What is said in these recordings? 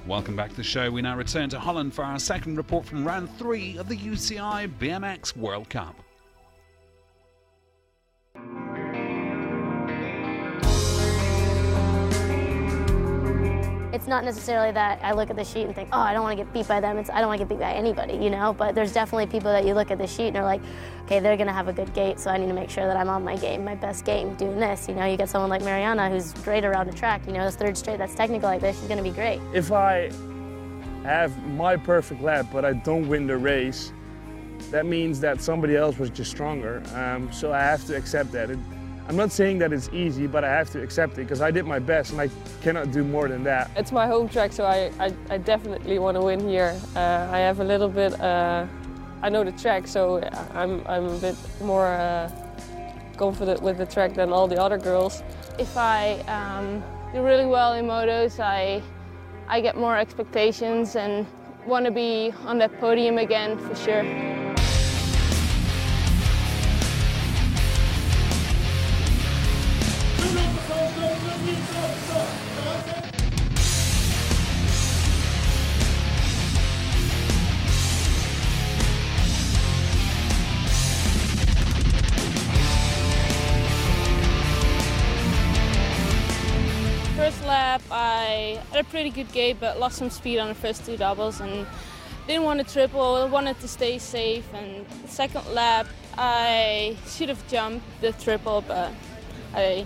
Welcome back to the show. We now return to Holland for our second report from round 3 of the UCI BMX World Cup. It's not necessarily that I look at the sheet and think, oh, I don't want to get beat by them. I don't want to get beat by anybody, you know? But there's definitely people that you look at the sheet and are like, okay, they're going to have a good gait, so I need to make sure that I'm on my game, my best game, doing this. You know, you get someone like Mariana who's great around the track. You know, this third straight that's technical like this, she's going to be great. If I have my perfect lap, but I don't win the race, that means that somebody else was just stronger. So I have to accept that. I'm not saying that it's easy, but I have to accept it because I did my best and I cannot do more than that. It's my home track, so I definitely want to win here. I have a little bit, I know the track, so I'm a bit more confident with the track than all the other girls. If I do really well in motos, I get more expectations and want to be on that podium again for sure. First lap, I had a pretty good gait, but lost some speed on the first 2 doubles and didn't want to triple, wanted to stay safe. And the second lap, I should have jumped the triple, but I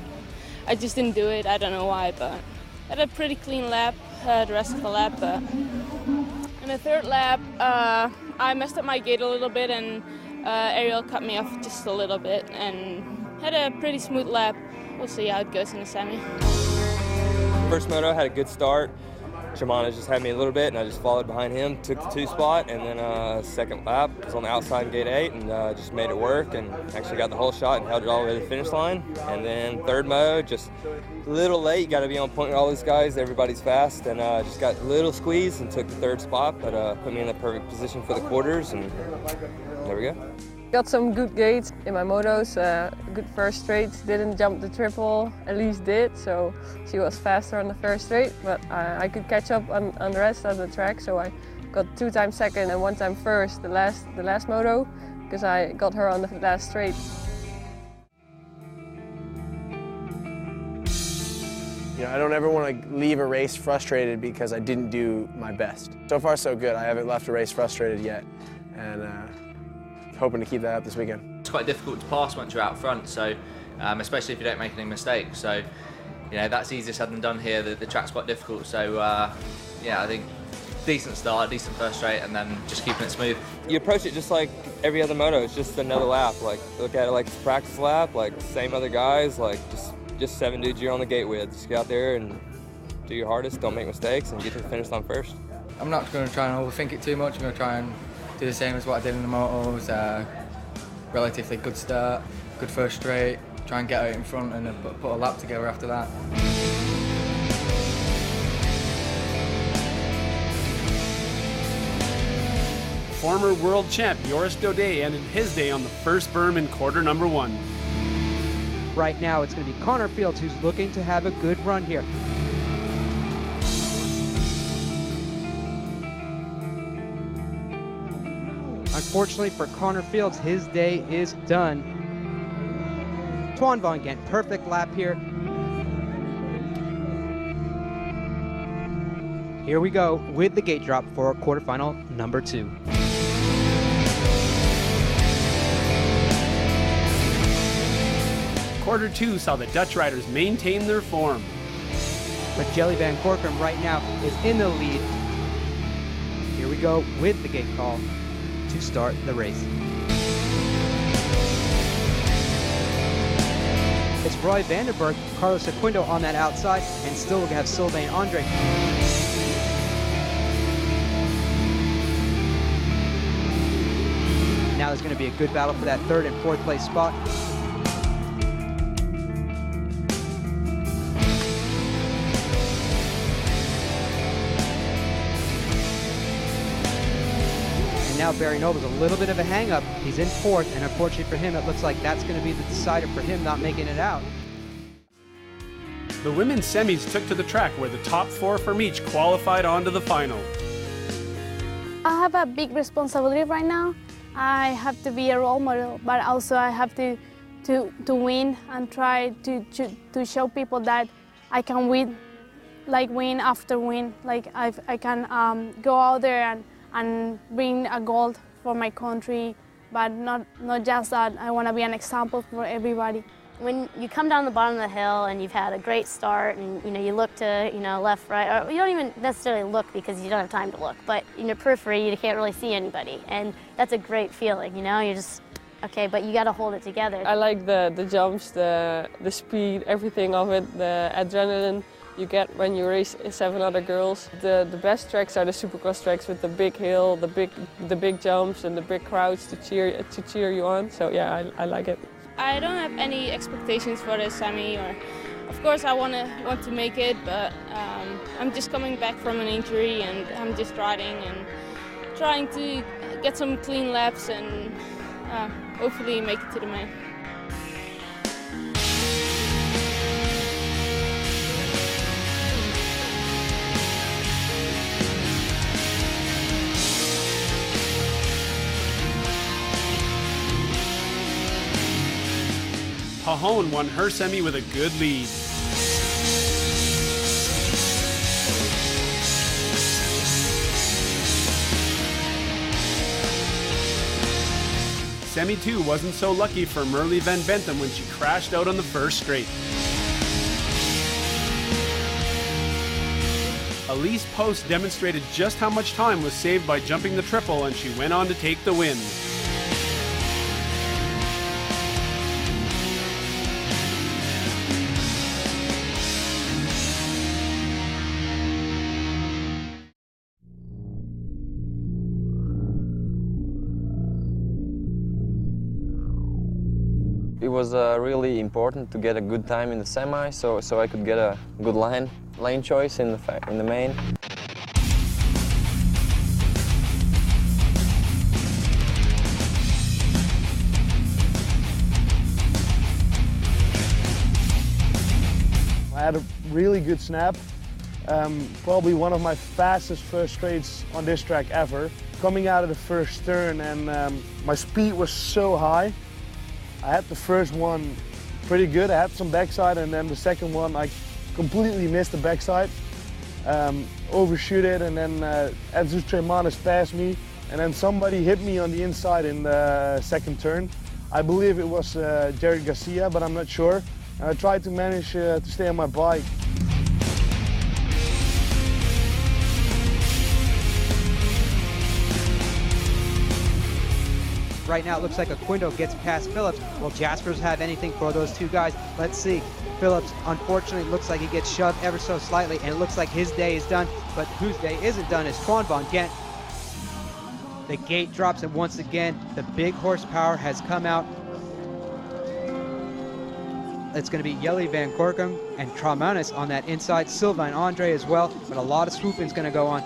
just didn't do it. I don't know why, but I had a pretty clean lap the rest of the lap. But in the third lap, I messed up my gait a little bit and Ariel cut me off just a little bit and had a pretty smooth lap. We'll see how it goes in the semi. First moto, had a good start. Shimano just had me a little bit, and I just followed behind him, took the 2 spot, and then second lap was on the outside in gate 8, and just made it work, and actually got the whole shot and held it all the way to the finish line. And then third moto, just a little late. You got to be on point with all these guys. Everybody's fast, and just got a little squeeze and took the 3rd spot, but put me in the perfect position for the quarters, and there we go. Got some good gaits in my motos, good first straight, didn't jump the triple, Elise did, so she was faster on the first straight, but I could catch up on the rest of the track, so I got 2 times second and 1 time first the last moto, because I got her on the last straight. You know, I don't ever want to leave a race frustrated because I didn't do my best. So far so good, I haven't left a race frustrated yet, and hoping to keep that up this weekend. It's quite difficult to pass once you're out front, so especially if you don't make any mistakes. So, you know, that's easier said than done here. The track's quite difficult. So, yeah, I think decent start, decent first straight, and then just keeping it smooth. You approach it just like every other moto. It's just another lap. Like, look at it like it's a practice lap. Like same other guys. Like just 7 dudes you're on the gate with. Just get out there and do your hardest. Don't make mistakes, and get to the finish line first. I'm not going to try and overthink it too much. I'm going to try and do the same as what I did in the motos, relatively good start, good first straight, try and get out in front and put a lap together after that. Former world champ Joris Daudet ended his day on the first berm in quarter number 1. Right now it's going to be Connor Fields who's looking to have a good run here. Unfortunately for Connor Fields, his day is done. Twan Van Gent, perfect lap here. Here we go with the gate drop for quarterfinal number 2. Quarter 2 saw the Dutch riders maintain their form. But Jelly Van Corkum right now is in the lead. Here we go with the gate call to start the race. It's Roy Vandenberg, Carlos Aquino on that outside, and still we have Sylvain Andre. Now there's going to be a good battle for that 3rd and 4th place spot. Now Barry Noble's a little bit of a hang-up. He's in 4th, and unfortunately for him, it looks like that's going to be the decider for him not making it out. The women's semis took to the track where the top 4 from each qualified onto the final. I have a big responsibility right now. I have to be a role model, but also I have to win and try to show people that I can win, like win after win. Like I can go out there and bring a gold for my country, but not just that. I want to be an example for everybody. When you come down the bottom of the hill and you've had a great start and you look to left, right, or you don't even necessarily look because you don't have time to look, but in your periphery you can't really see anybody, and that's a great feeling. You're just okay, but you got to hold it together. I like the jumps, the speed, everything of it, the adrenaline you get when you race 7 other girls. The best tracks are the Supercross tracks with the big hill, the big jumps, and the big crowds to cheer you on. So yeah, I like it. I don't have any expectations for the semi, or of course I want to make it, but I'm just coming back from an injury and I'm just riding and trying to get some clean laps and hopefully make it to the main. Pahone won her semi with a good lead. Semi 2 wasn't so lucky for Merle Van Bentham when she crashed out on the first straight. Elise Post demonstrated just how much time was saved by jumping the triple, and she went on to take the win. It was really important to get a good time in the semi, so I could get a good lane choice in the main. I had a really good snap, probably one of my fastest first straights on this track ever. Coming out of the first turn, and my speed was so high. I had the first one pretty good. I had some backside, and then the second one I completely missed the backside. Overshoot it, and then Jesus Tremanis passed me, and then somebody hit me on the inside in the second turn. I believe it was Jared Garcia, but I'm not sure. And I tried to manage to stay on my bike. Right now it looks like Aquindo gets past Phillips. Will Jaspers have anything for those two guys? Let's see. Phillips, unfortunately, looks like he gets shoved ever so slightly, and it looks like his day is done. But whose day isn't done is Twan Von Gent. The gate drops, and once again, the big horsepower has come out. It's going to be Jelle Van Gorkum and Traumanis on that inside. Sylvain Andre as well, but a lot of swooping is going to go on.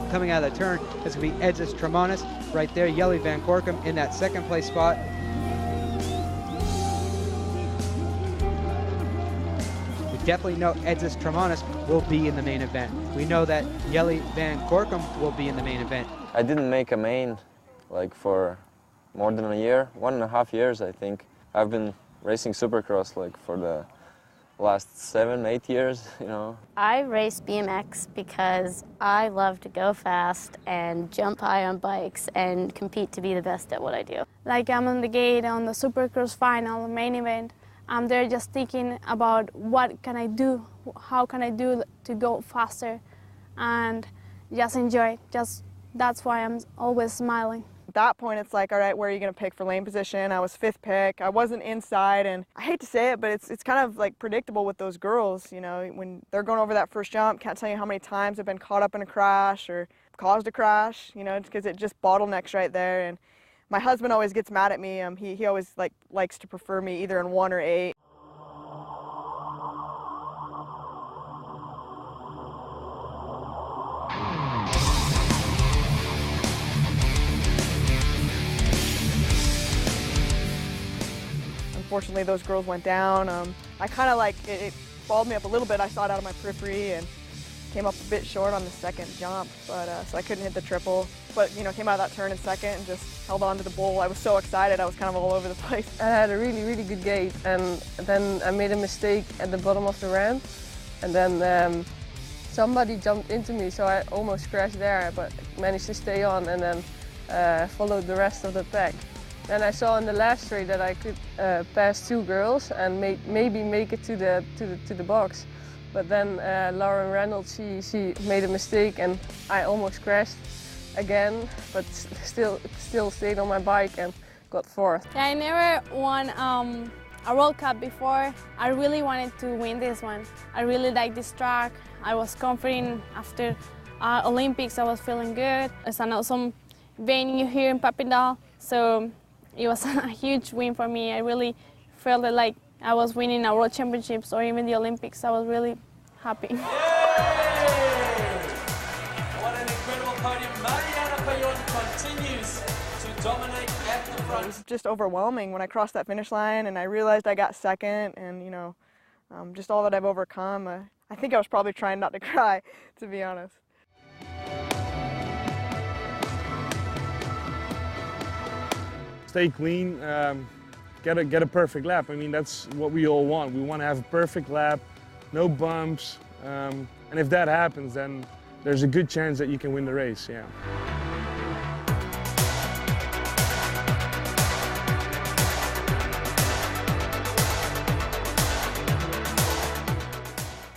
Coming out of the turn, it's going to be Jesus Traumanis right there. Jelle Van Gorkum in that second place spot. We definitely know Jesus Traumanis will be in the main event. We know that Jelle Van Gorkum will be in the main event. I didn't make a main like for more than a year, 1.5 years I think. I've been racing Supercross like for the last 7-8 years, you know. I race BMX because I love to go fast and jump high on bikes and compete to be the best at what I do. Like I'm on the gate on the Supercross final, main event. I'm there just thinking about what can I do, how can I do to go faster, and just enjoy it. That's why I'm always smiling. At that point, it's like, all right, where are you going to pick for lane position? I was 5th pick. I wasn't inside, and I hate to say it, but it's kind of like predictable with those girls. You know, when they're going over that first jump, can't tell you how many times I've been caught up in a crash or caused a crash. You know, because it just bottlenecks right there. And my husband always gets mad at me. He always likes to prefer me either in 1 or 8. unfortunately those girls went down. I kind of like, it balled me up a little bit. I saw it out of my periphery and came up a bit short on the second jump, but so I couldn't hit the triple. But you know, came out of that turn in second and just held on to the bowl. I was so excited, I was kind of all over the place. I had a really, really good gate, and then I made a mistake at the bottom of the ramp, and then somebody jumped into me, so I almost crashed there, but managed to stay on and then followed the rest of the pack. Then I saw in the last straight that I could pass 2 girls and maybe make it to the box. But then Lauren Reynolds, she made a mistake and I almost crashed again, but still stayed on my bike and got 4th. Yeah, I never won a World Cup before. I really wanted to win this one. I really like this track. I was confident after Olympics. I was feeling good. It's an awesome venue here in Papendal, so it was a huge win for me. I really felt like I was winning a World Championships or even the Olympics. I was really happy. Yay! What an incredible podium. Mariana Payon continues to dominate at the front. It was just overwhelming when I crossed that finish line and I realized I got second, and you know, just all that I've overcome. I think I was probably trying not to cry, to be honest. Stay clean, get a perfect lap. I mean, that's what we all want. We want to have a perfect lap, no bumps, and if that happens, then there's a good chance that you can win the race, yeah.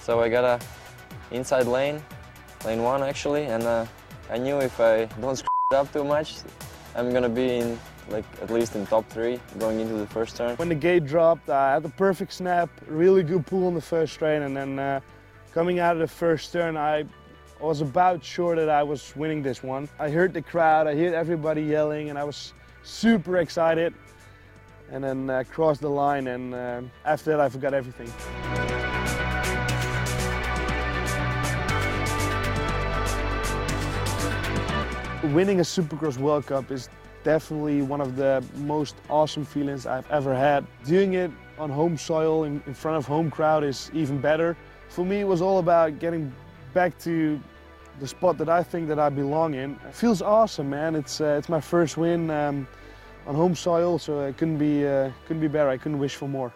So I got a inside lane 1 actually, and I knew if I don't screw it up too much, I'm gonna be in, like, at least in top 3 going into the first turn. When the gate dropped, I had the perfect snap, really good pull on the first straight, and then coming out of the first turn, I was about sure that I was winning this one. I heard the crowd, I heard everybody yelling, and I was super excited. And then crossed the line, and after that I forgot everything. Winning a Supercross World Cup is definitely one of the most awesome feelings I've ever had. Doing it on home soil in front of home crowd is even better. For me, it was all about getting back to the spot that I think that I belong in. It feels awesome, man. It's my first win on home soil, so it couldn't be better. I couldn't wish for more.